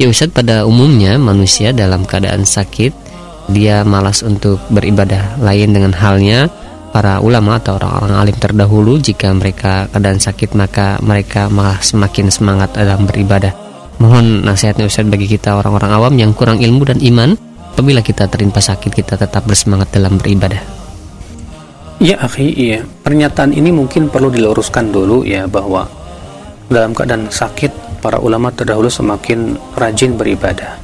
Ya Ustadz, pada umumnya manusia dalam keadaan sakit dia malas untuk beribadah. Lain dengan halnya para ulama atau orang-orang alim terdahulu, jika mereka keadaan sakit maka mereka malah semakin semangat dalam beribadah. Mohon nasihatnya Ustadz bagi kita orang-orang awam yang kurang ilmu dan iman, apabila kita tertimpa sakit kita tetap bersemangat dalam beribadah. Ya akhi, iya. Pernyataan ini mungkin perlu diluruskan dulu ya, bahwa dalam keadaan sakit para ulama terdahulu semakin rajin beribadah.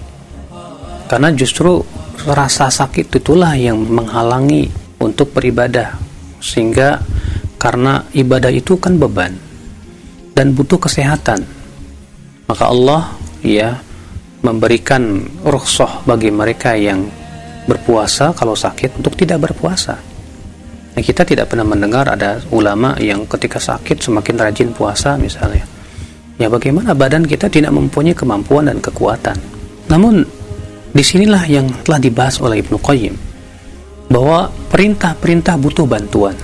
Karena justru rasa sakit itulah yang menghalangi untuk beribadah. Sehingga karena ibadah itu kan beban dan butuh kesehatan, maka Allah ya memberikan rukhsah bagi mereka yang berpuasa kalau sakit untuk tidak berpuasa. Nah, kita tidak pernah mendengar ada ulama yang ketika sakit semakin rajin puasa misalnya. Ya bagaimana badan kita tidak mempunyai kemampuan dan kekuatan. Namun disinilah yang telah dibahas oleh Ibnu Qayyim, bahwa perintah-perintah butuh bantuan,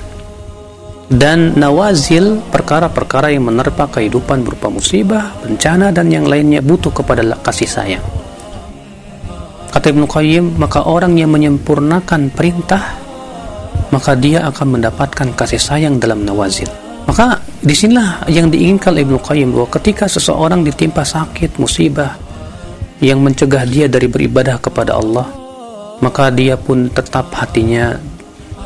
dan nawazil, perkara-perkara yang menerpa kehidupan berupa musibah, bencana dan yang lainnya butuh kepada kasih sayang. Kata Ibnu Qayyim, maka orang yang menyempurnakan perintah maka dia akan mendapatkan kasih sayang dalam nawazil. Maka disinilah yang diinginkan Ibnu Qayyim, bahwa ketika seseorang ditimpa sakit, musibah yang mencegah dia dari beribadah kepada Allah, maka dia pun tetap hatinya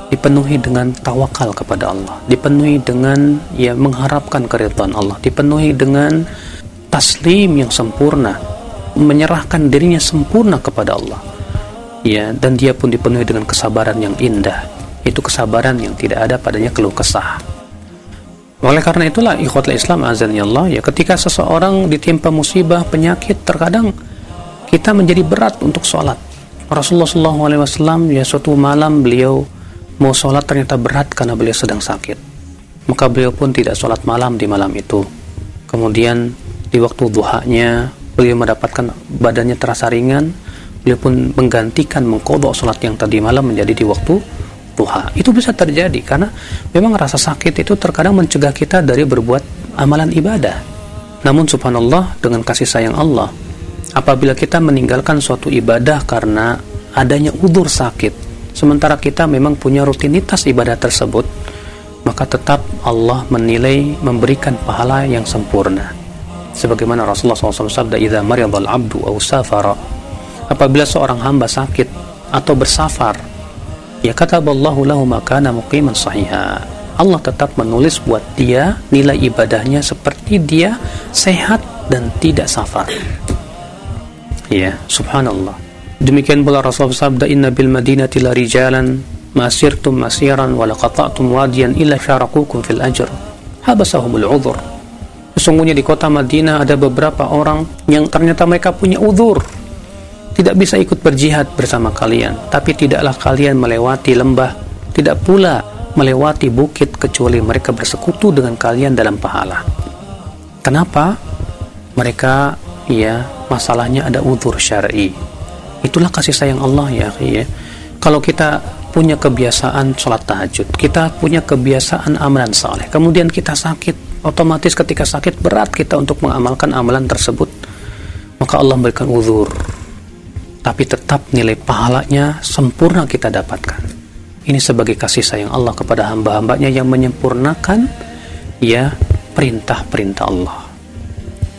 dipenuhi dengan tawakal kepada Allah, dipenuhi dengan ya mengharapkan keridhaan Allah, dipenuhi dengan taslim yang sempurna, menyerahkan dirinya sempurna kepada Allah ya, dan dia pun dipenuhi dengan kesabaran yang indah, itu kesabaran yang tidak ada padanya keluh kesah. Oleh karena itulah ikhwatul Islam azani Allah, ya ketika seseorang ditimpa musibah, penyakit, terkadang kita menjadi berat untuk sholat. Rasulullah SAW ya suatu malam beliau mau sholat ternyata berat karena beliau sedang sakit, maka beliau pun tidak sholat malam di malam itu. Kemudian di waktu duhanya beliau mendapatkan badannya terasa ringan, beliau pun menggantikan mengqadha sholat yang tadi malam menjadi di waktu duha. Itu bisa terjadi karena memang rasa sakit itu terkadang mencegah kita dari berbuat amalan ibadah. Namun subhanallah, dengan kasih sayang Allah, apabila kita meninggalkan suatu ibadah karena adanya udzur sakit, sementara kita memang punya rutinitas ibadah tersebut, maka tetap Allah menilai, memberikan pahala yang sempurna. Sebagaimana Rasulullah SAW sabda, "Idza maridal 'abdu aw safara," apabila seorang hamba sakit atau bersafar, ya kataballahu lahu ma kana muqiman sahiha, Allah tetap menulis buat dia nilai ibadahnya seperti dia sehat dan tidak safar. Ya, subhanallah. Demikian pula Rasulullah sabda, "Inna bil madinati la rijalan ma sirtum masiran wa la qata'tum wadiyan illa syarakukum fil ajr habasahumul udhur." Sesungguhnya di kota Madinah ada beberapa orang yang ternyata mereka punya udhur, tidak bisa ikut berjihad bersama kalian, tapi tidaklah kalian melewati lembah, tidak pula melewati bukit kecuali mereka bersekutu dengan kalian dalam pahala. Kenapa? Mereka ya masalahnya ada udhur syar'i. Itulah kasih sayang Allah ya, ya. Kalau kita punya kebiasaan sholat tahajud, kita punya kebiasaan amalan saleh, kemudian kita sakit, otomatis ketika sakit berat kita untuk mengamalkan amalan tersebut, maka Allah memberikan udhur, tapi tetap nilai pahalanya sempurna kita dapatkan. Ini sebagai kasih sayang Allah kepada hamba-hambanya yang menyempurnakan ya perintah-perintah Allah.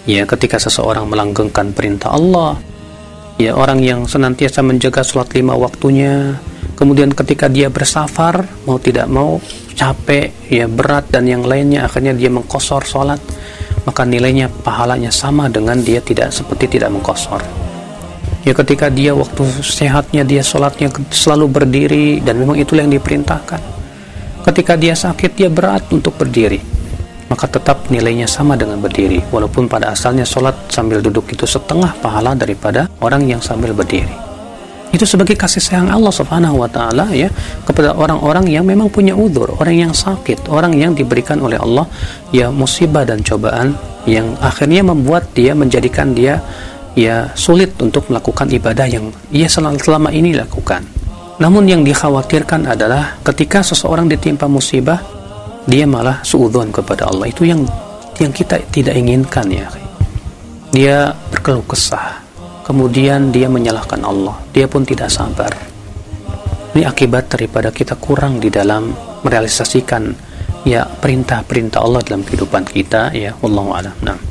Ya, ketika seseorang melanggengkan perintah Allah, ya orang yang senantiasa menjaga sholat 5 waktunya, kemudian ketika dia bersafar, mau tidak mau, capek, ya berat dan yang lainnya, akhirnya dia mengqashar sholat, maka nilainya, pahalanya sama dengan dia seperti tidak mengqashar. Ya ketika dia waktu sehatnya dia sholatnya selalu berdiri, dan memang itulah yang diperintahkan. Ketika dia sakit, dia berat untuk berdiri, maka tetap nilainya sama dengan berdiri, walaupun pada asalnya sholat sambil duduk itu setengah pahala daripada orang yang sambil berdiri. Itu sebagai kasih sayang Allah subhanahu wa ta'ala ya kepada orang-orang yang memang punya udhur, orang yang sakit, orang yang diberikan oleh Allah ya musibah dan cobaan yang akhirnya membuat dia, menjadikan dia ya sulit untuk melakukan ibadah yang ia selama ini lakukan. Namun yang dikhawatirkan adalah ketika seseorang ditimpa musibah, dia malah suudzon kepada Allah. Itu yang kita tidak inginkan ya. Dia berkeluh kesah, kemudian dia menyalahkan Allah, dia pun tidak sabar. Ini akibat daripada kita kurang di dalam merealisasikan ya perintah-perintah Allah dalam kehidupan kita, ya wallahu a'lam. Nah.